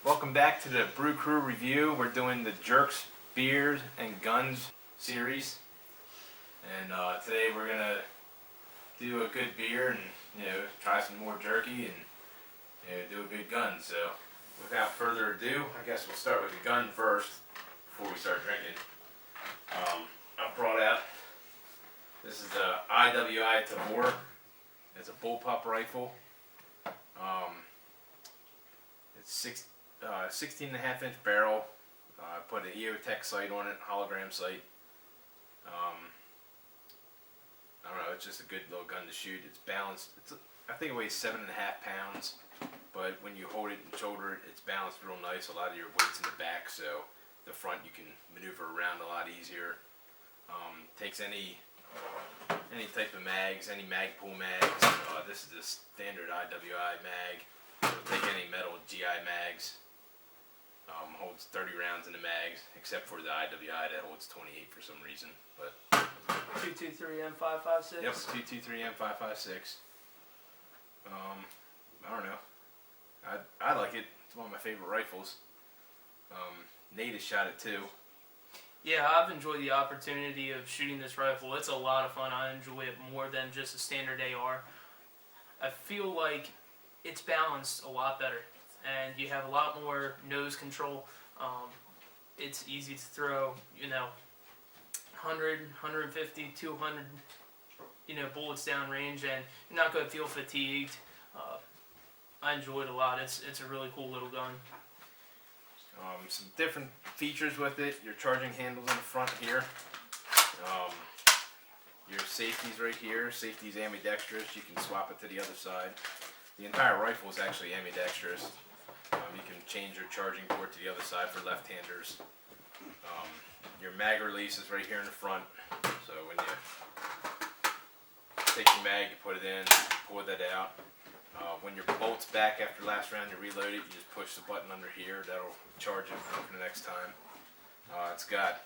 Welcome back to the Brew Crew review. We're doing the Jerks Beers and Guns series, and today we're gonna do a good beer and try some more jerky and do a good gun. So without further ado, I guess we'll start with the gun first before we start drinking. I brought out, this is the IWI Tavor. It's a bullpup rifle. It's 16.5-inch barrel. I put an EOTech sight on it, hologram sight. I don't know, it's just a good little gun to shoot. It's balanced. I think it weighs 7.5 pounds, but when you hold it and shoulder it, it's balanced real nice. A lot of your weight's in the back, so the front you can maneuver around a lot easier. Takes any type of mags, any mag pull mags. This is the standard IWI mag. It'll take any metal GI mags. Holds 30 rounds in the mags, except for the IWI that holds 28 for some reason. But 223M556. Yep, 223M556. I don't know. I like it. It's one of my favorite rifles. Nate has shot it too. Yeah, I've enjoyed the opportunity of shooting this rifle. It's a lot of fun. I enjoy it more than just a standard AR. I feel like it's balanced a lot better, and you have a lot more nose control. It's easy to throw, 100, 150, 200, bullets down range, and you're not going to feel fatigued. I enjoy it a lot. It's a really cool little gun. Some different features with it. Your charging handles in the front here. Your safety's right here. Safety's ambidextrous. You can swap it to the other side. The entire rifle is actually ambidextrous. You can change your charging port to the other side for left-handers. Your mag release is right here in the front. So when you take your mag, you put it in, you pull that out. When your bolt's back after last round, you reload it, you just push the button under here. That'll charge it for the next time. It's got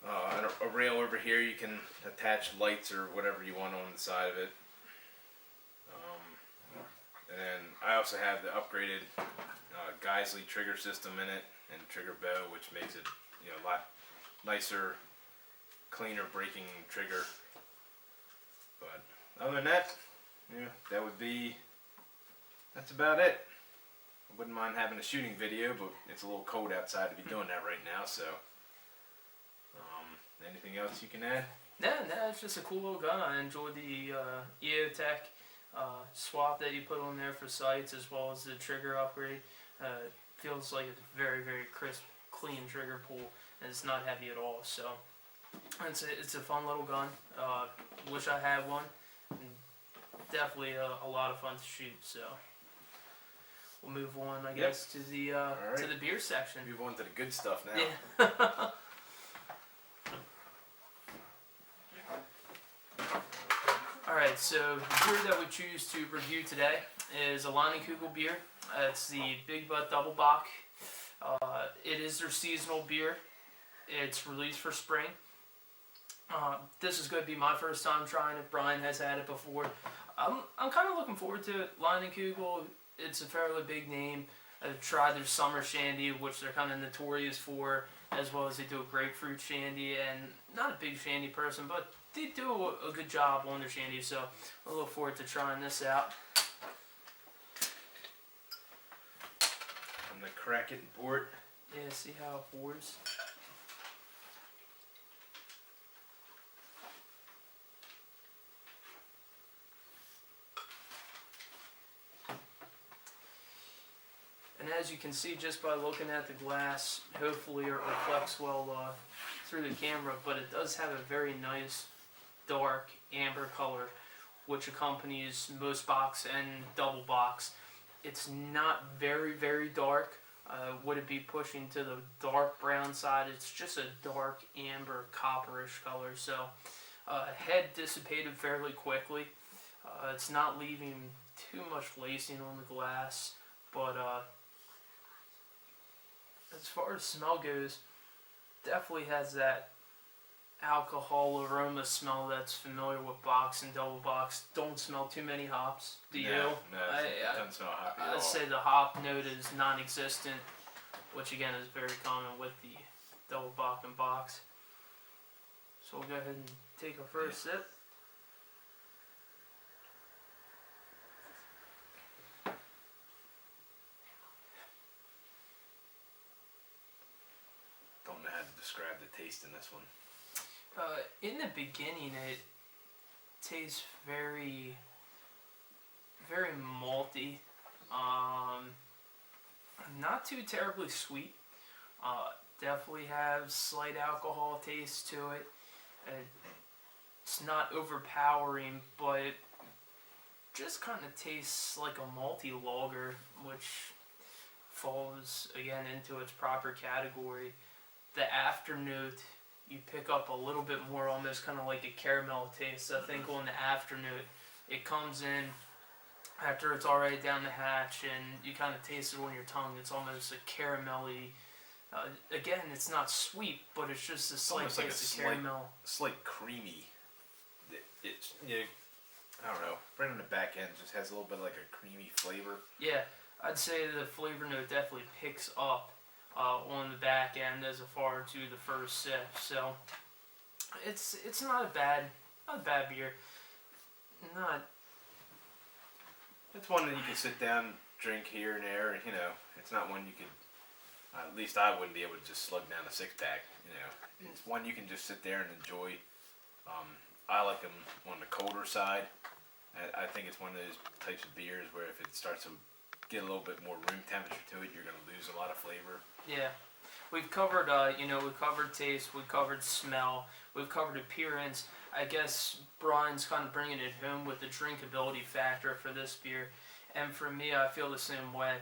a rail over here. You can attach lights or whatever you want on the side of it. And then I also have the upgraded Geisley trigger system in it and trigger bow, which makes it a lot nicer, cleaner braking trigger. But other than that, that's about it. I wouldn't mind having a shooting video, but it's a little cold outside to be doing that right now. So, anything else you can add? No, it's just a cool little gun. I enjoyed the EOTech swap that you put on there for sights, as well as the trigger upgrade. Feels like it's very, very crisp, clean trigger pull, and it's not heavy at all. So it's a fun little gun. Wish I had one. And definitely a lot of fun to shoot. So we'll move on, I guess, to the right. to the beer section. Move on to the good stuff now. Yeah. Alright, so the beer that we choose to review today is a Leinenkugel beer. It's the Big Doppelbock. It is their seasonal beer. It's released for spring. This is going to be my first time trying it. Brian has had it before. I'm kind of looking forward to it. Leinenkugel, it's a fairly big name. I've tried their summer shandy, which they're kind of notorious for, as well as they do a grapefruit shandy, and not a big shandy person, but they do a good job on their shandy, so I look forward to trying this out. I'm going to crack it and pour it. Yeah, see how it pours. And as you can see just by looking at the glass, hopefully it reflects well through the camera, but it does have a very nice dark amber color, which accompanies most bocks and double bocks. It's not very, very dark. Would it be pushing to the dark brown side? It's just a dark amber copperish color. So head dissipated fairly quickly. It's not leaving too much lacing on the glass, but as far as smell goes, definitely has that alcohol aroma smell that's familiar with bocks and double bocks. Don't smell too many hops. Do you? No, it doesn't smell hoppy at all. I'd say the hop note is non-existent, which again is very common with the double bock and bocks. So we'll go ahead and take our first sip. Don't know how to describe the taste in this one. In the beginning, it tastes very, very malty. Not too terribly sweet. Definitely has slight alcohol taste to it. It's not overpowering, but it just kind of tastes like a malty lager, which falls again into its proper category. The after note, you pick up a little bit more, almost kind of like a caramel taste. I think on the after note, it comes in after it's already down the hatch, and you kind of taste it on your tongue. It's almost a caramelly. Again, it's not sweet, but it's just a slight taste of caramel. Slight creamy. It's I don't know. Right on the back end, just has a little bit like a creamy flavor. Yeah, I'd say the flavor note definitely picks up on the back end as far to the first sip. So it's not a bad beer. It's one that you can sit down, drink here and there, and it's not one you could. At least I wouldn't be able to just slug down a 6-pack. It's one you can just sit there and enjoy. I like them on the colder side. I think it's one of those types of beers where if it starts to get a little bit more room temperature to it, you're going to lose a lot of flavor. Yeah, we've covered we've covered taste, we've covered smell, we've covered appearance. I guess Brian's kind of bringing it home with the drinkability factor for this beer, and for me, I feel the same way.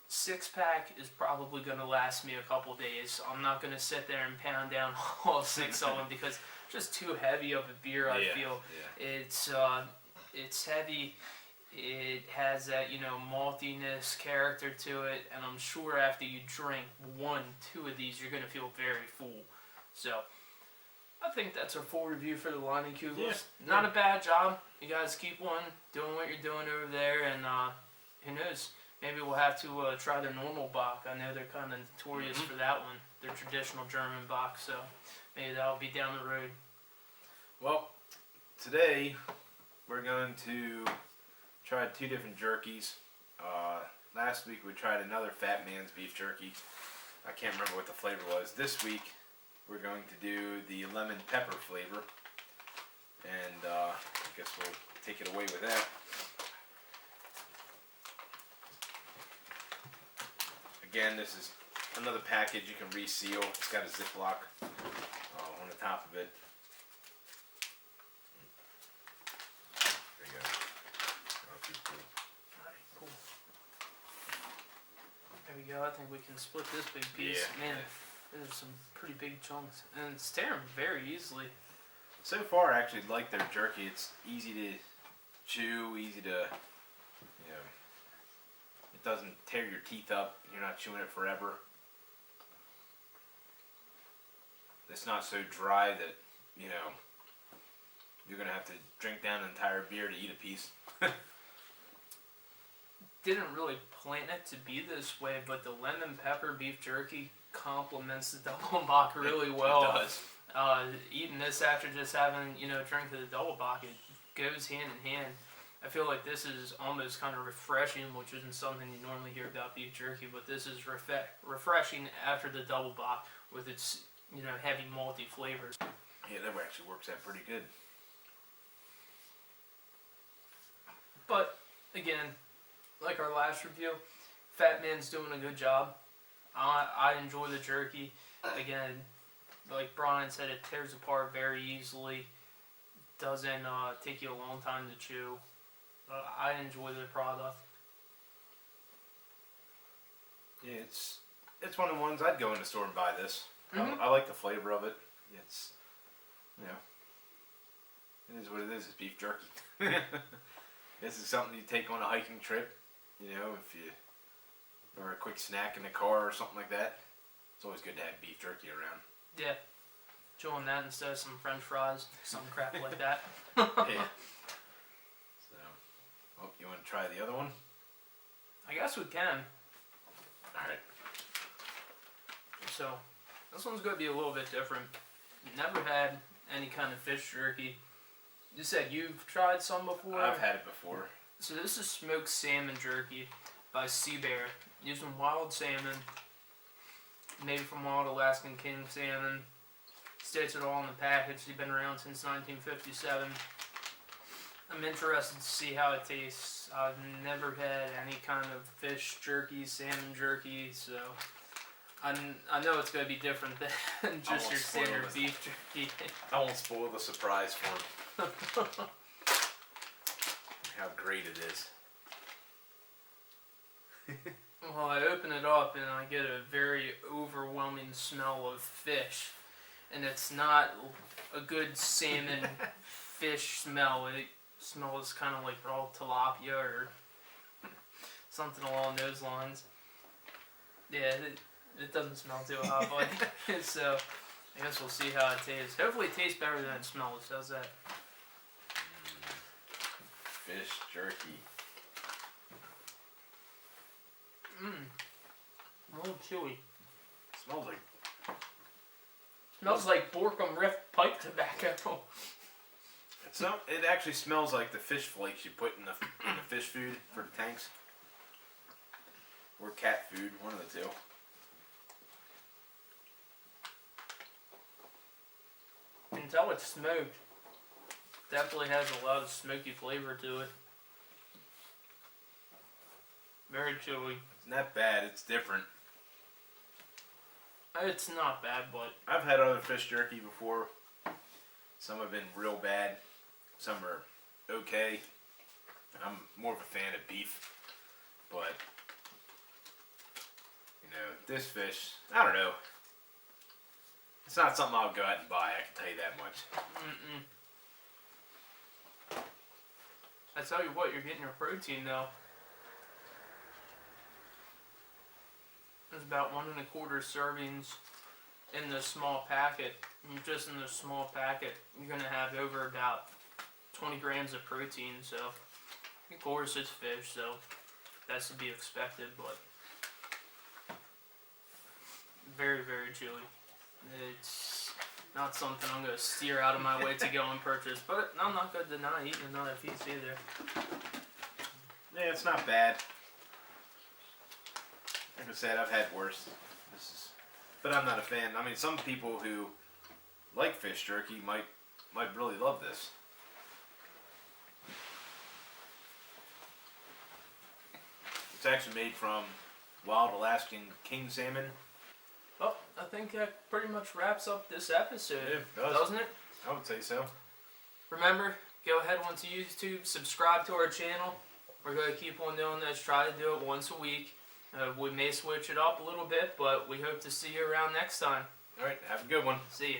6-pack is probably going to last me a couple days. I'm not going to sit there and pound down all 6 of them because it's just too heavy of a beer. I feel it's heavy. It has that maltiness character to it, and I'm sure after you drink 1, 2 of these, you're going to feel very full. So I think that's our full review for the Leinenkugels. Yeah. Not a bad job. You guys keep on doing what you're doing over there, and who knows? Maybe we'll have to try their normal bock. I know they're kind of notorious for that one, their traditional German bock, so maybe that'll be down the road. Well, today we're going to try 2 different jerkies. Last week we tried another Fatmans beef jerky. I can't remember what the flavor was. This week we're going to do the lemon pepper flavor, and I guess we'll take it away with that. Again, this is another package you can reseal. It's got a Ziploc on the top of it. There you go. Cool. Alright, cool. There we go. I think we can split this big piece. Yeah. Man, there's some pretty big chunks. And it's tearing very easily. So far, I actually like their jerky. It's easy to chew, easy to, it doesn't tear your teeth up. You're not chewing it forever. It's not so dry that, you're going to have to drink down an entire beer to eat a piece. Didn't really plan it to be this way, but the lemon pepper beef jerky complements the dopplebock really well. It does. Eating this after just having, a drink of the dopplebock, it goes hand in hand. I feel like this is almost kind of refreshing, which isn't something you normally hear about beef jerky, but this is refreshing after the dopplebock with its, heavy malty flavors. Yeah, that actually works out pretty good. But, again, like our last review, Fatman's doing a good job. I enjoy the jerky. Again, like Brian said, it tears apart very easily. Doesn't take you a long time to chew. I enjoy the product. Yeah, it's one of the ones I'd go in the store and buy this. Mm-hmm. I like the flavor of it. It's, it is what it is. It's beef jerky. This is something you take on a hiking trip, if you, or a quick snack in the car or something like that. It's always good to have beef jerky around. Yeah. chew on that instead of some French fries, some crap like that. Yeah. So, oh, you want to try the other one? I guess we can. Alright. So, this one's going to be a little bit different. Never had any kind of fish jerky. You said you've tried some before? I've had it before. So this is smoked salmon jerky by SeaBear. Using wild salmon, made from wild Alaskan king salmon. States it all in the package. They've been around since 1957. I'm interested to see how it tastes. I've never had any kind of fish jerky, salmon jerky, so I know it's going to be different than just your standard beef jerky. I won't spoil the surprise for him. How great it is. Well, I open it up and I get a very overwhelming smell of fish. And it's not a good salmon fish smell. It smells kind of like raw tilapia or something along those lines. Yeah, it doesn't smell too hot, but so I guess we'll see how it tastes. Hopefully it tastes better than it smells. How's that? Fish jerky. A little chewy. Smells like. Smells like Borkum Rift pipe tobacco. It actually smells like the fish flakes you put in the fish food for the tanks, or cat food, one of the two. You can tell it's smoked. Definitely has a lot of smoky flavor to it. Very chewy. It's not bad. It's different. It's not bad, but I've had other fish jerky before. Some have been real bad. Some are okay. I'm more of a fan of beef. But, you know, this fish, I don't know. It's not something I'll go out and buy, I can tell you that much. I tell you what, you're getting your protein though. There's about 1 1/4 servings in this small packet. And just in this small packet, you're gonna have over about 20 grams of protein. So, of course, it's fish, so that's to be expected. But very, very chewy. It's not something I'm gonna steer out of my way to go and purchase. But I'm not gonna deny eating another piece either. Yeah, it's not bad. Like I said, I've had worse. But I'm not a fan. I mean, some people who like fish jerky might really love this. It's actually made from wild Alaskan king salmon. Well, I think that pretty much wraps up this episode, Yeah, it does. doesn't it? I would say so. Remember, go ahead onto YouTube, subscribe to our channel. We're going to keep on doing this, try to do it once a week. We may switch it up a little bit, but we hope to see you around next time. Alright, have a good one. See you.